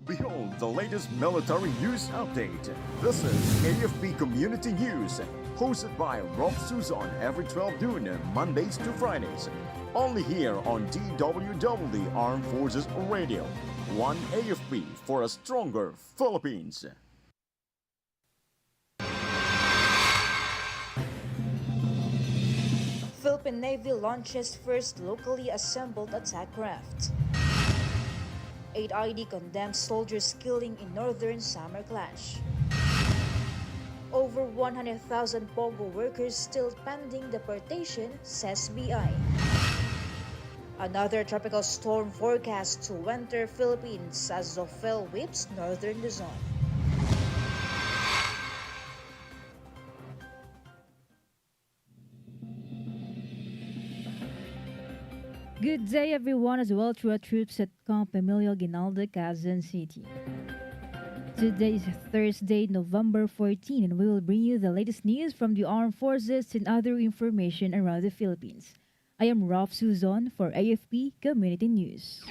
Behold the latest military news update. This is AFP Community News, hosted by Rofh Suzon every 12 noon, Mondays to Fridays. Only here on DWDD Armed Forces Radio. One AFP for a stronger Philippines. Philippine Navy launches first locally assembled attack craft. 8ID condemns soldiers killing in northern summer clash. Over 100,000 Pogo workers still pending deportation, says BI. Another tropical storm forecast to winter Philippines as Zophel whips northern Luzon. Good day, everyone, as well to our troops at Camp Emilio Ginaldo, Quezon City. Today is Thursday, November 14, and we will bring you the latest news from the armed forces and other information around the Philippines. I am Rofh Suzon for AFP Community News.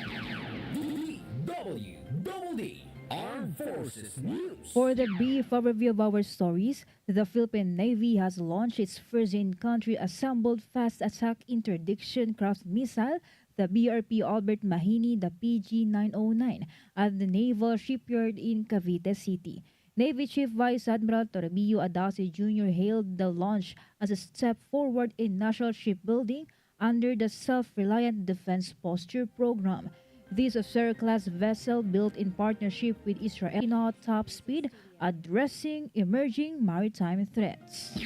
DWDD Armed Forces News. For the brief overview of our stories, the Philippine Navy has launched its first in-country assembled fast attack interdiction craft missile, the BRP Albert Mahini, the PG-909, at the Naval Shipyard in Cavite City. Navy Chief Vice Admiral Toribio Adasi Jr. hailed the launch as a step forward in national shipbuilding under the Self-Reliant Defense Posture Program. This Officer-class vessel, built in partnership with Israel, now top speed, addressing emerging maritime threats.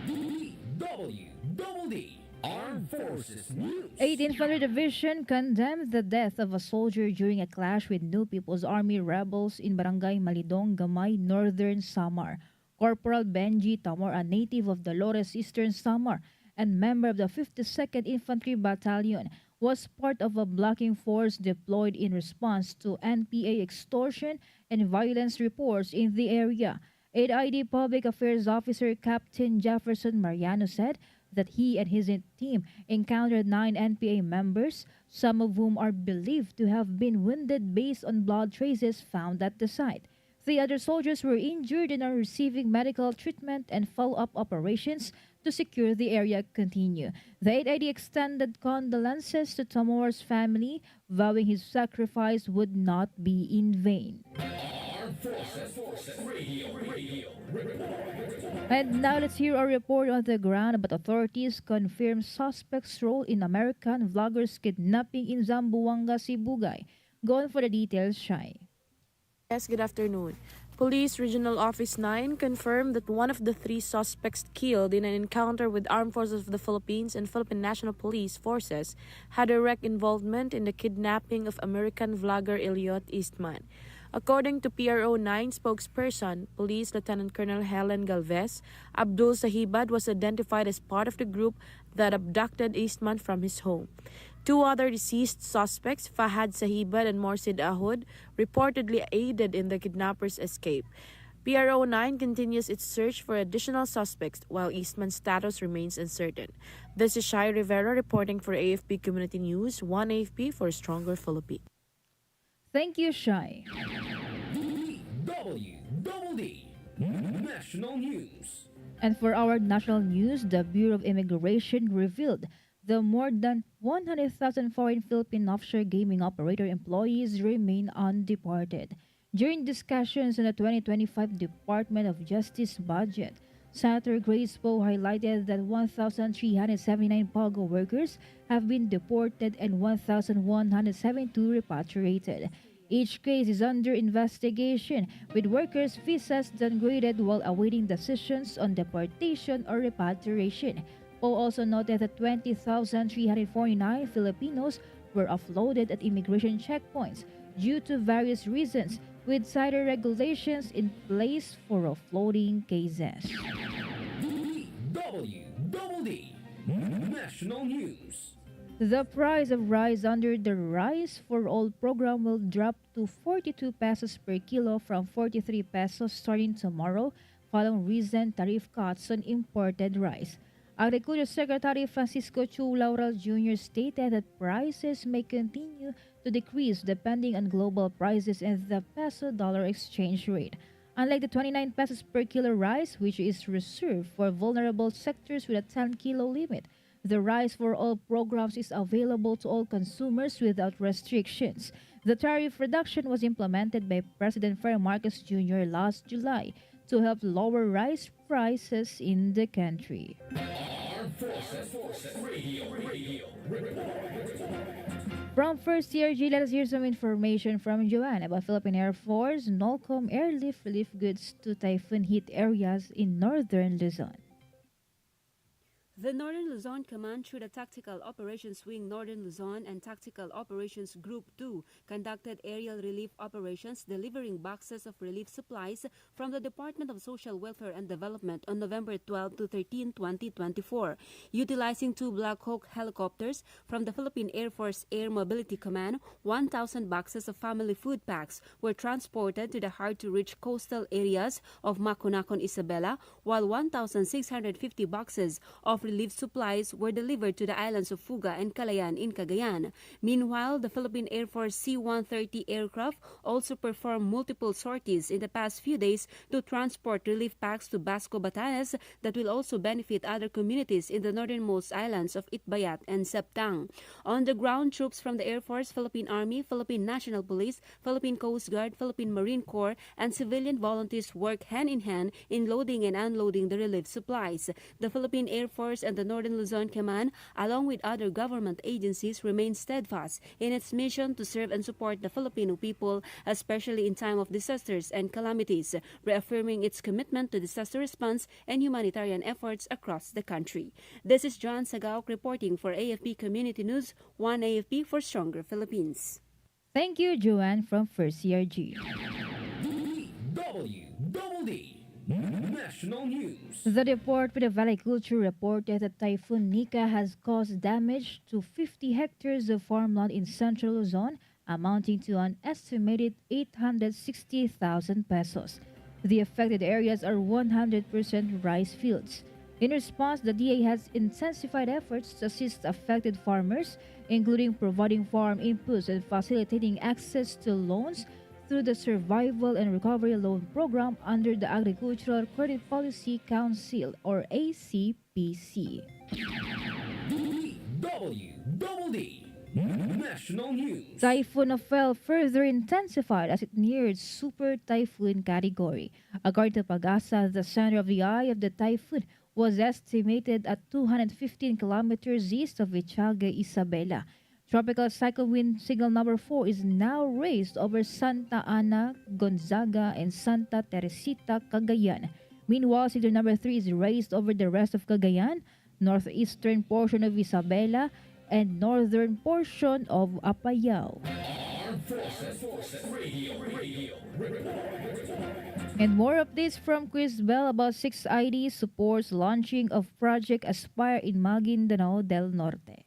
DWDD Armed Forces News. 8th Infantry Division condemned the death of a soldier during a clash with New People's Army rebels in Barangay Malidong, Gamay, Northern Samar. Corporal Benji Tamor, a native of Dolores, Eastern Samar, and member of the 52nd Infantry Battalion, was part of a blocking force deployed in response to NPA extortion and violence reports in the area. 8ID Public Affairs Officer Captain Jefferson Mariano said that he and his team encountered 9 NPA members, some of whom are believed to have been wounded based on blood traces found at the site. The other soldiers were injured and are receiving medical treatment, and follow-up operations to secure the area continue. The 8ID extended condolences to Tamor's family, vowing his sacrifice would not be in vain. Armed Forces Radio Report. And now let's hear a report on the ground about authorities confirm suspects' role in American vloggers' kidnapping in Zamboanga, Sibugay. Go on for the details, Shai. Yes, good afternoon. Police Regional Office 9 confirmed that one of the 3 suspects killed in an encounter with Armed Forces of the Philippines and Philippine National Police Forces had direct involvement in the kidnapping of American vlogger Eliot Eastman. According to PRO 9 spokesperson, Police Lieutenant Colonel Helen Galvez, Abdul Sahibad was identified as part of the group that abducted Eastman from his home. 2 other deceased suspects, Fahad Sahibad and Morsid Ahud, reportedly aided in the kidnappers' escape. PRO 9 continues its search for additional suspects while Eastman's status remains uncertain. This is Shai Rivera reporting for AFP Community News, One AFP for a stronger Philippines. Thank you, Shai. DWDD National News. And for our national news, the Bureau of Immigration revealed the more than 100,000 foreign Philippine offshore gaming operator employees remain undeported. During discussions on the 2025 Department of Justice budget, Senator Grace Poe highlighted that 1,379 POGO workers have been deported and 1,172 repatriated. Each case is under investigation, with workers' visas downgraded while awaiting decisions on deportation or repatriation. Poe also noted that 20,349 Filipinos were offloaded at immigration checkpoints due to various reasons, with tighter regulations in place for offloading cases. DWDD National News. The price of rice under the Rice for All program will drop to 42 pesos per kilo from 43 pesos starting tomorrow, following recent tariff cuts on imported rice. Agriculture Secretary Francisco Chu Laurel Jr. stated that prices may continue to decrease depending on global prices and the peso-dollar exchange rate. Unlike the 29 pesos per kilo rice, which is reserved for vulnerable sectors with a 10-kilo limit, the Rice for All programs is available to all consumers without restrictions. The tariff reduction was implemented by President Ferdinand Marcos Jr. last July to help lower rice prices in the country. Armed Forces Radio Report. From First CRG, let us hear some information from Joanne about Philippine Air Force NOLCOM airlift relief goods to typhoon-hit areas in northern Luzon. The Northern Luzon Command, through the Tactical Operations Wing Northern Luzon and Tactical Operations Group 2, conducted aerial relief operations delivering boxes of relief supplies from the Department of Social Welfare and Development on November 12 to 13, 2024. Utilizing 2 Black Hawk helicopters from the Philippine Air Force Air Mobility Command, 1,000 boxes of family food packs were transported to the hard-to-reach coastal areas of Macunacon, Isabela, while 1,650 boxes of relief supplies were delivered to the islands of Fuga and Calayan in Cagayan. Meanwhile, the Philippine Air Force C-130 aircraft also performed multiple sorties in the past few days to transport relief packs to Basco, Batanes that will also benefit other communities in the northernmost islands of Itbayat and Septang. On the ground, troops from the Air Force, Philippine Army, Philippine National Police, Philippine Coast Guard, Philippine Marine Corps, and civilian volunteers work hand-in-hand in loading and unloading the relief supplies. The Philippine Air Force and the Northern Luzon Command, along with other government agencies, remain steadfast in its mission to serve and support the Filipino people, especially in time of disasters and calamities, reaffirming its commitment to disaster response and humanitarian efforts across the country. This is John Sagauk reporting for AFP Community News, One AFP for Stronger Philippines. Thank you, Joanne from First CRG. DWDD National News. The report with the Valley Culture reported that Typhoon Nika has caused damage to 50 hectares of farmland in central Luzon, amounting to an estimated 860,000 pesos. The affected areas are 100% rice fields. In response, the DA has intensified efforts to assist affected farmers, including providing farm inputs and facilitating access to loans through the Survival and Recovery Loan Program under the Agricultural Credit Policy Council, or ACPC. DWDD National News. Typhoon Ophel further intensified as it neared super typhoon category. According to Pag-asa, the center of the eye of the typhoon was estimated at 215 kilometers east of Vichaga, Isabela. Tropical cyclone wind signal number 4 is now raised over Santa Ana, Gonzaga, and Santa Teresita, Cagayan. Meanwhile, signal number 3 is raised over the rest of Cagayan, northeastern portion of Isabela, and northern portion of Apayao. Armed Forces Radio Report. And more updates from Chris Bell about 6ID supports launching of Project Aspire in Maguindanao del Norte.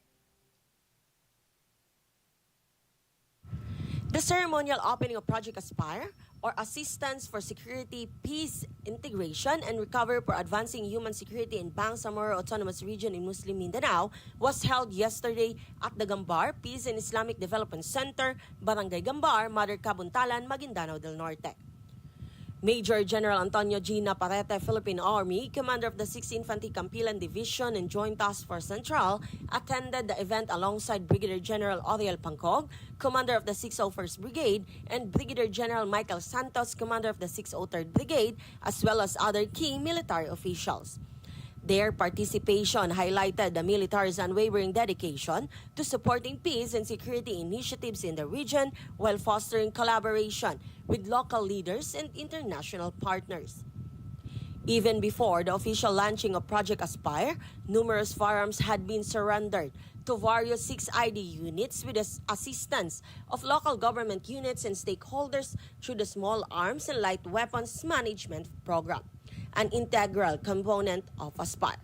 The ceremonial opening of Project Aspire, or Assistance for Security, Peace, Integration, and Recovery for Advancing Human Security in Bangsamoro Autonomous Region in Muslim Mindanao, was held yesterday at the Gambar Peace and Islamic Development Center, Barangay Gambar, Mother Kabuntalan, Maguindanao del Norte. Major General Antonio G. Naparete, Philippine Army, Commander of the 6th Infantry Campilan Division and Joint Task Force Central, attended the event alongside Brigadier General Oriel Pancog, Commander of the 601st Brigade, and Brigadier General Michael Santos, Commander of the 603rd Brigade, as well as other key military officials. Their participation highlighted the military's unwavering dedication to supporting peace and security initiatives in the region while fostering collaboration with local leaders and international partners. Even before the official launching of Project Aspire, numerous firearms had been surrendered to various 6ID units with the assistance of local government units and stakeholders through the Small Arms and Light Weapons Management Program, an integral component of Aspire.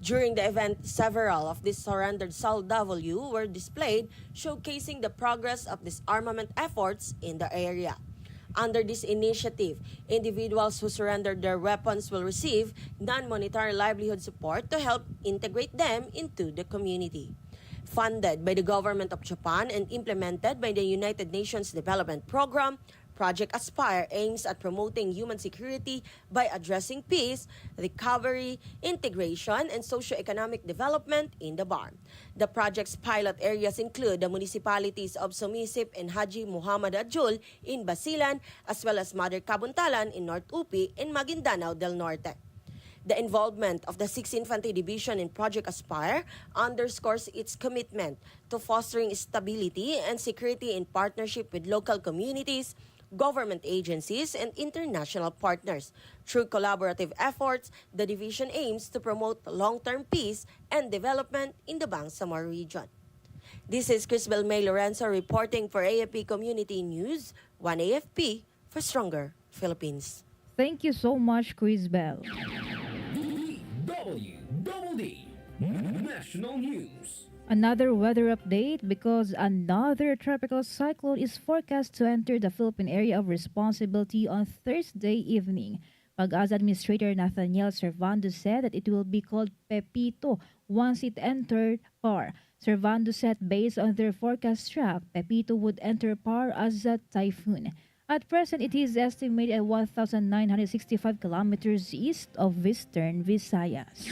During the event, several of these surrendered SAL-W were displayed, showcasing the progress of disarmament efforts in the area. Under this initiative, individuals who surrendered their weapons will receive non-monetary livelihood support to help integrate them into the community. Funded by the government of Japan and implemented by the United Nations Development Program, Project Aspire aims at promoting human security by addressing peace, recovery, integration, and socio-economic development in the BARM. The project's pilot areas include the municipalities of Sumisip and Haji Muhammad Adjul in Basilan, as well as Mother Kabuntalan in North Upi and Maguindanao del Norte. The involvement of the 6th Infantry Division in Project Aspire underscores its commitment to fostering stability and security in partnership with local communities, government agencies, and international partners. Through collaborative efforts, the division aims to promote long-term peace and development in the Bangsamoro region. This is Crisbel May Lorenzo reporting for AFP Community News, 1AFP for Stronger Philippines. Thank you so much, Crisbel. DWDD National News. Another weather update because another tropical cyclone is forecast to enter the Philippine area of responsibility on Thursday evening. Pag-asa Administrator Nathaniel Servando said that it will be called Pepito once it entered PAR. Servando said based on their forecast track, Pepito would enter PAR as a typhoon. At present, it is estimated at 1,965 kilometers east of Western Visayas.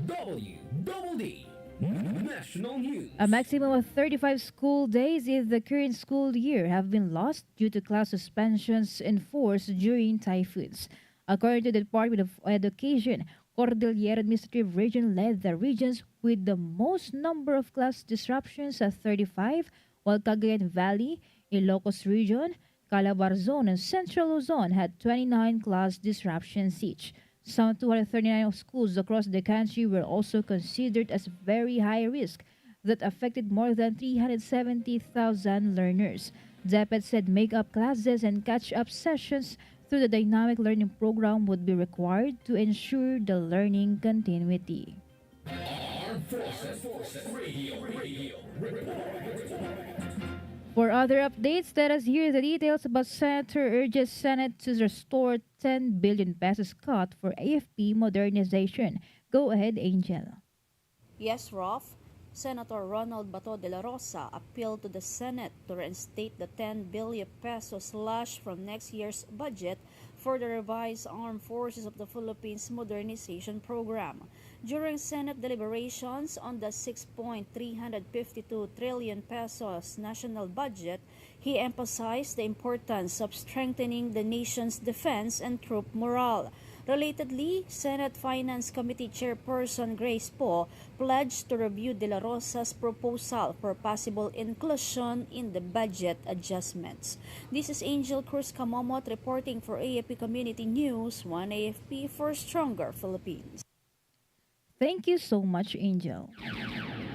DWDD National News. A maximum of 35 school days in the current school year have been lost due to class suspensions enforced during typhoons. According to the Department of Education, Cordillera Administrative Region led the regions with the most number of class disruptions at 35, while Cagayan Valley, Ilocos Region, Calabarzon, and Central Luzon had 29 class disruptions each. Some 239 schools across the country were also considered as very high risk that affected more than 370,000 learners. DepEd said make-up classes and catch-up sessions through the dynamic learning program would be required to ensure the learning continuity. Armed Forces Radio Report. For other updates, let us hear the details about Senator urges Senate to restore 10 billion pesos cut for AFP modernization. Go ahead, Angel. Yes, Rofh. Senator Ronald Bato de la Rosa appealed to the Senate to reinstate the 10 billion peso slash from next year's budget for the revised Armed Forces of the Philippines Modernization Program. During Senate deliberations on the 6.352 trillion pesos national budget, he emphasized the importance of strengthening the nation's defense and troop morale. Relatedly, Senate Finance Committee Chairperson Grace Poe pledged to review De La Rosa's proposal for possible inclusion in the budget adjustments. This is Angel Cruz Camomot reporting for AFP Community News, 1AFP for Stronger Philippines. Thank you so much, Angel.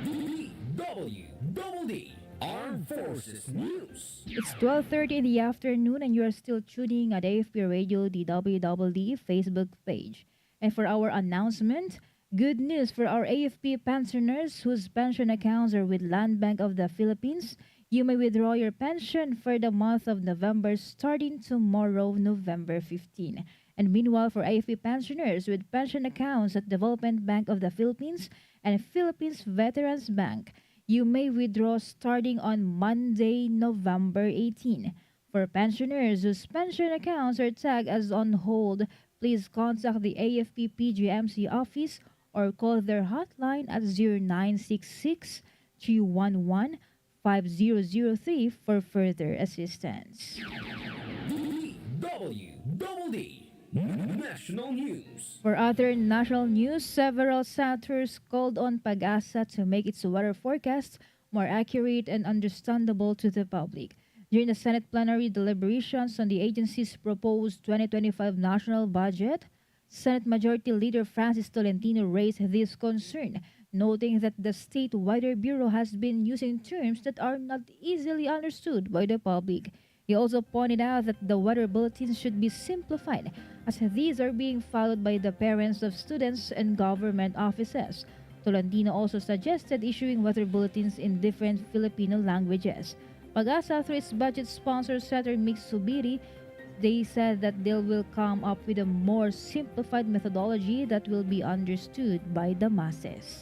DWDD Armed Forces News. It's 12:30 in the afternoon and you are still tuning at AFP Radio DWDD Facebook page. And for our announcement, good news for our AFP pensioners whose pension accounts are with Land Bank of the Philippines. You may withdraw your pension for the month of November starting tomorrow, November 15. And meanwhile, for AFP pensioners with pension accounts at Development Bank of the Philippines and Philippines Veterans Bank, you may withdraw starting on Monday, November 18. For pensioners whose pension accounts are tagged as on hold, please contact the AFP PGMC office or call their hotline at 0966-311-5003 for further assistance. DWDD National News. For other national news, several senators called on Pag-asa to make its weather forecast more accurate and understandable to the public. During the Senate plenary deliberations on the agency's proposed 2025 national budget, Senate Majority Leader Francis Tolentino raised this concern, noting that the State Weather Bureau has been using terms that are not easily understood by the public. He also pointed out that the weather bulletins should be simplified, as these are being followed by the parents of students and government offices. Tolentino also suggested issuing weather bulletins in different Filipino languages. Pag-asa, through its budget sponsor, Senator Mix Subiri, they said that they will come up with a more simplified methodology that will be understood by the masses.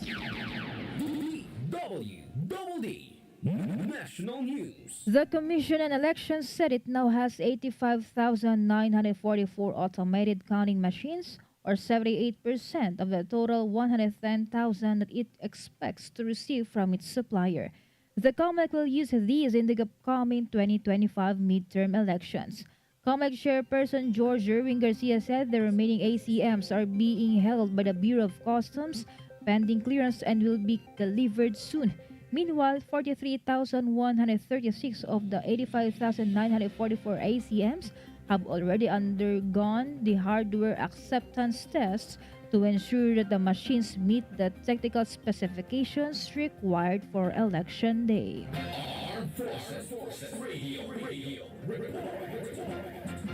DWDD National News. The Commission on Elections said it now has 85,944 automated counting machines, or 78% of the total 110,000 that it expects to receive from its supplier. The COMELEC will use these in the upcoming 2025 midterm elections. COMELEC Chairperson George Erwin Garcia said the remaining ACMs are being held by the Bureau of Customs pending clearance and will be delivered soon. Meanwhile, 43,136 of the 85,944 ACMs have already undergone the hardware acceptance tests to ensure that the machines meet the technical specifications required for Election Day. Armed Forces Radio.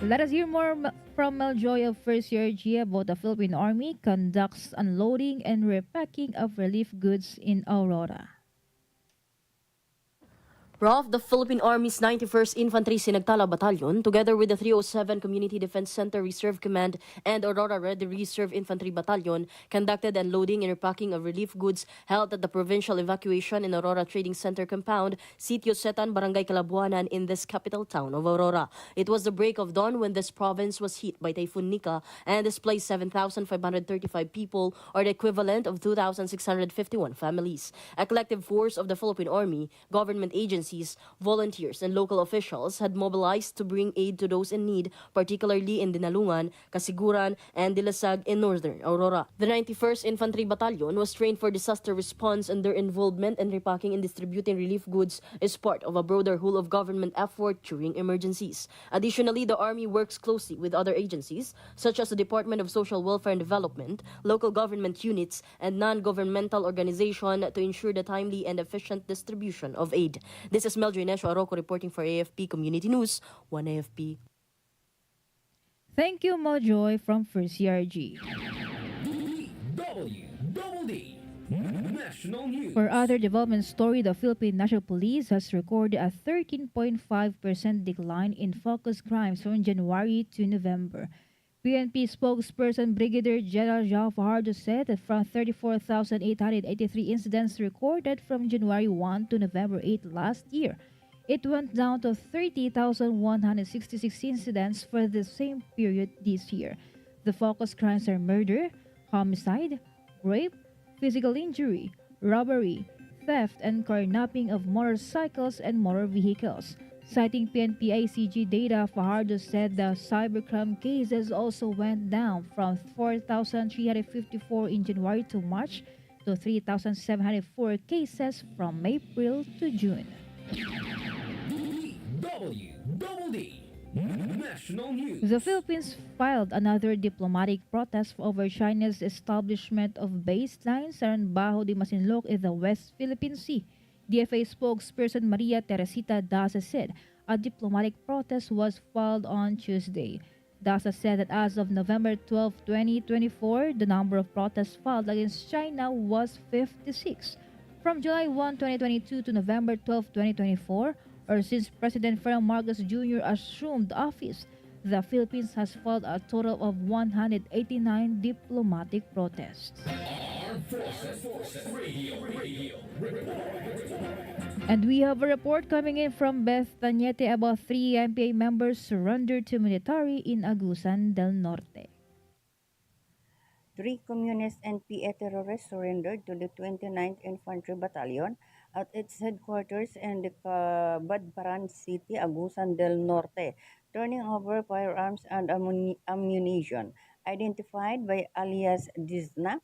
Let us hear more from Meljoy of First Year G about the Philippine Army conducts unloading and repacking of relief goods in Aurora. Rofh, the Philippine Army's 91st Infantry Sinagtala Battalion, together with the 307 Community Defense Center Reserve Command and Aurora Red Reserve Infantry Battalion, conducted unloading and repacking of relief goods held at the Provincial Evacuation in Aurora Trading Center compound, Sitio Setan, Barangay Calabuanan in this capital town of Aurora. It was the break of dawn when this province was hit by Typhoon Nika and displaced 7,535 people, or the equivalent of 2,651 families. A collective force of the Philippine Army, government agencies, volunteers, and local officials had mobilized to bring aid to those in need, particularly in Dinalungan, Kasiguran, and Dilasag in northern Aurora. The 91st Infantry Battalion was trained for disaster response, and their involvement in repacking and distributing relief goods is part of a broader whole-of-government effort during emergencies. Additionally, the Army works closely with other agencies, such as the Department of Social Welfare and Development, local government units, and non-governmental organizations to ensure the timely and efficient distribution of aid. This is Meldry Nesho Arroco reporting for AFP Community News, 1 AFP. Thank you, Meljoy from First CRG. DWDD National News. For other development story, the Philippine National Police has recorded a 13.5% decline in focus crimes from January to November. PNP spokesperson Brigadier General Jao Fajardo said that from 34,883 incidents recorded from January 1 to November 8 last year, it went down to 30,166 incidents for the same period this year. The focus crimes are murder, homicide, rape, physical injury, robbery, theft, and carnapping of motorcycles and motor vehicles. Citing PNP ICG data, Fajardo said the cybercrime cases also went down from 4,354 in January to March to 3,704 cases from April to June. DWDD National News. The Philippines filed another diplomatic protest over China's establishment of baselines around Bajo de Masinloc in the West Philippine Sea. DFA spokesperson Maria Teresita Daza said a diplomatic protest was filed on Tuesday. Daza said that as of November 12, 2024, the number of protests filed against China was 56. From July 1, 2022 to November 12, 2024, or since President Ferdinand Marcos Jr. assumed office, the Philippines has filed a total of 189 diplomatic protests. Armed Forces Radio. And we have a report coming in from Beth Tañete about 3 MPA members surrendered to military in Agusan del Norte. 3 communist NPA terrorists surrendered to the 29th Infantry Battalion at its headquarters in the Badparan City, Agusan del Norte, turning over firearms and ammunition. Identified by alias Dizna,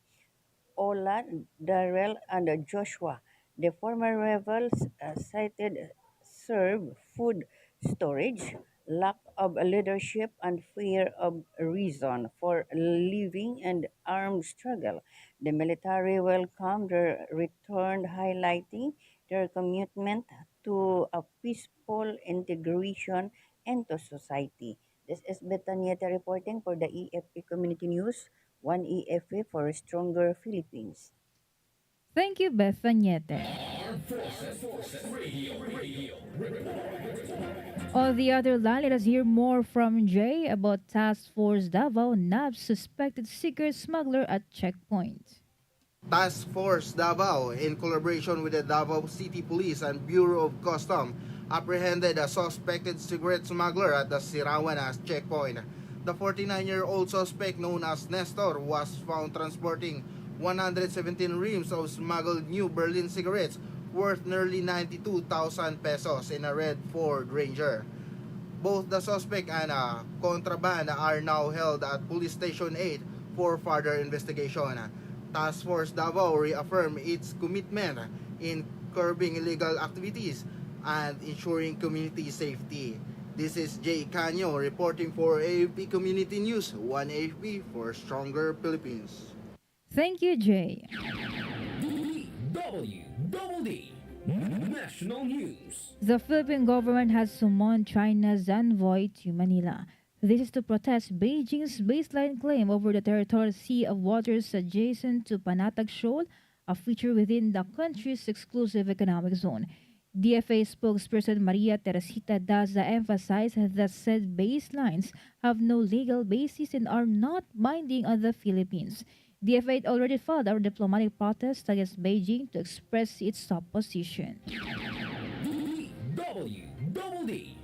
Ola, Darrell, and Joshua, the former rebels cited serve food storage, lack of leadership, and fear of reason for living and armed struggle. The military welcomed their return, highlighting their commitment to a peaceful integration into society. This is Betanieta reporting for the AFP Community News, 1 AFP for a stronger Philippines. Thank you, Beth Tañete. Armed Forces Radio. On the other line, let us hear more from Jay about Task Force Davao nabs suspected secret smuggler at checkpoint. Task Force Davao, in collaboration with the Davao City Police and Bureau of Customs, apprehended a suspected cigarette smuggler at the Sirawan checkpoint. The 49-year-old suspect, known as Nestor, was found transporting 117 reams of smuggled New Berlin cigarettes worth nearly 92,000 pesos in a red Ford Ranger. Both the suspect and contraband are now held at Police Station 8 for further investigation. Task Force Davao reaffirmed its commitment in curbing illegal activities and ensuring community safety. This is Jay Canyo reporting for AFP Community News, 1 AFP for Stronger Philippines. Thank you, Jay. DWDD National News. The Philippine government has summoned China's envoy to Manila. This is to protest Beijing's baseline claim over the territorial sea of waters adjacent to Panatag Shoal, a feature within the country's exclusive economic zone. DFA spokesperson Maria Teresita Daza emphasized that said baselines have no legal basis and are not binding on the Philippines. DFA had already filed a diplomatic protest against Beijing to express its opposition. DWDD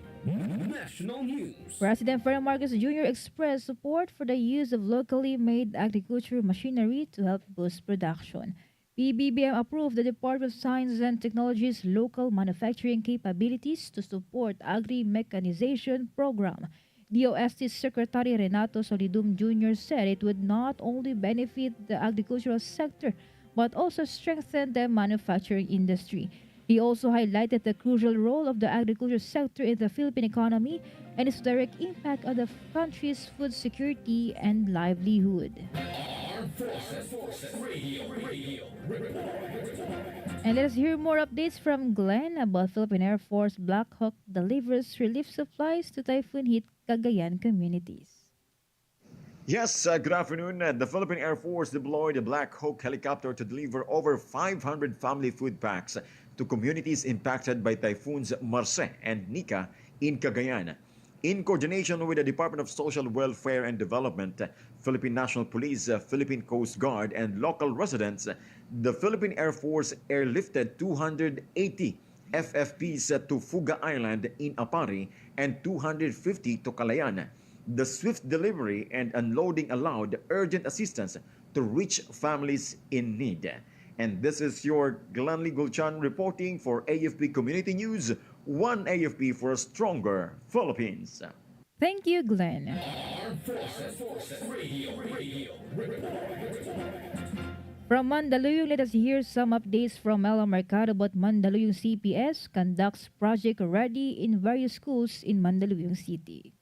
National News. President Ferdinand Marcos Jr. expressed support for the use of locally made agricultural machinery to help boost production. PBBM approved the Department of Science and Technology's local manufacturing capabilities to support agri-mechanization program. DOST Secretary Renato Solidum Jr. said it would not only benefit the agricultural sector but also strengthen the manufacturing industry. He also highlighted the crucial role of the agriculture sector in the Philippine economy and its direct impact on the country's food security and livelihood. Armed Forces Radio. And let us hear more updates from Glenn about Philippine Air Force Black Hawk delivers relief supplies to typhoon-hit Cagayan communities. Yes, good afternoon. The Philippine Air Force deployed a Black Hawk helicopter to deliver over 500 family food packs to communities impacted by typhoons Marce and Nika in Cagayan. In coordination with the Department of Social Welfare and Development, Philippine National Police, Philippine Coast Guard, and local residents, the Philippine Air Force airlifted 280 FFPs to Fuga Island in Apari and 250 to Calayan. The swift delivery and unloading allowed urgent assistance to reach families in need. And this is your Glenly Gulchan reporting for AFP Community News, 1 AFP for a stronger Philippines. Thank you, Glenn. Armed Forces Radio. From Mandaluyong, let us hear some updates from Ella Mercado about Mandaluyong CPS conducts Project Ready in various schools in Mandaluyong City.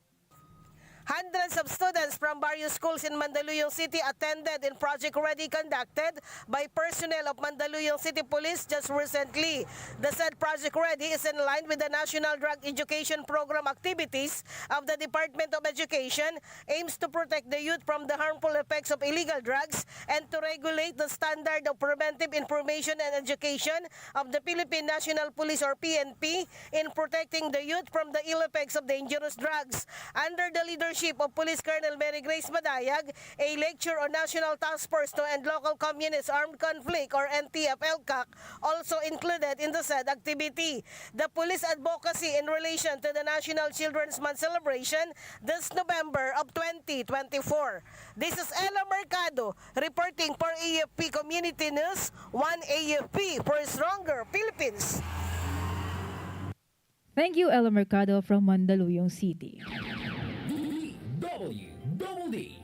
Hundreds of students from various schools in Mandaluyong City attended in Project Ready conducted by personnel of Mandaluyong City Police just recently. The said Project Ready is in line with the National Drug Education Program activities of the Department of Education, aims to protect the youth from the harmful effects of illegal drugs and to regulate the standard of preventive information and education of the Philippine National Police or PNP in protecting the youth from the ill effects of dangerous drugs. Under the leadership of Police Colonel Mary Grace Madayag, a lecture on National Task Force to End Local Communist Armed Conflict or NTF-LCAC also included in the said activity. The police advocacy in relation to the National Children's Month celebration this November of 2024. This is Ella Mercado reporting for AFP Community News, 1 AFP for Stronger Philippines. Thank you, Ella Mercado from Mandaluyong City. DWDD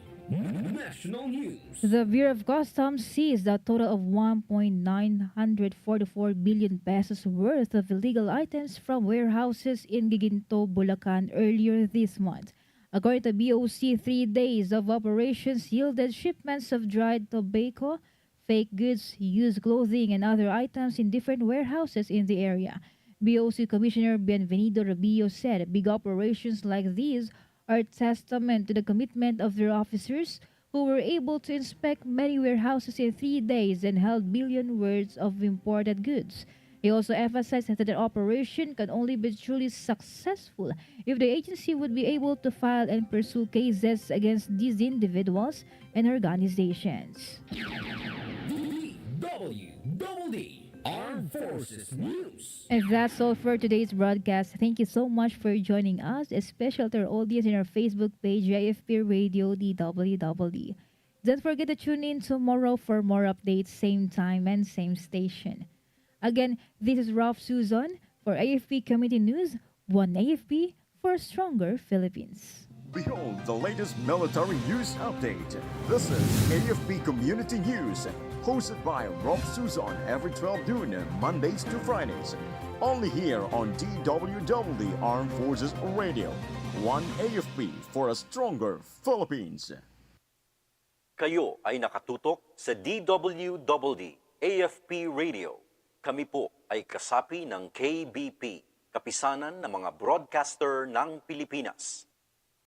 National News. The Bureau of Customs seized a total of 1.944 billion pesos worth of illegal items from warehouses in Giginto, Bulacan earlier this month. According to BOC, 3 days of operations yielded shipments of dried tobacco, fake goods, used clothing, and other items in different warehouses in the area. BOC Commissioner Bienvenido Rubio said big operations like these are testament to the commitment of their officers who were able to inspect many warehouses in 3 days and held billion worth of imported goods. He also emphasized that the operation can only be truly successful if the agency would be able to file and pursue cases against these individuals and organizations. DWDD Armed Forces News. And that's all for today's broadcast. Thank you so much for joining us, especially to our audience in our Facebook page, AFP Radio DWDD. Don't forget to tune in tomorrow for more updates, same time and same station. Again, this is Rofh Suzon for AFP Community News, one AFP for a stronger Philippines. Behold the latest military news update. This is AFP Community News, hosted by Rofh Suzon every 12 noon, Mondays to Fridays. Only here on DWDD Armed Forces Radio. One AFP for a stronger Philippines. Kayo ay nakatutok sa DWDD AFP Radio. Kami po ay kasapi ng KBP, Kapisanan ng mga Broadcaster ng Pilipinas.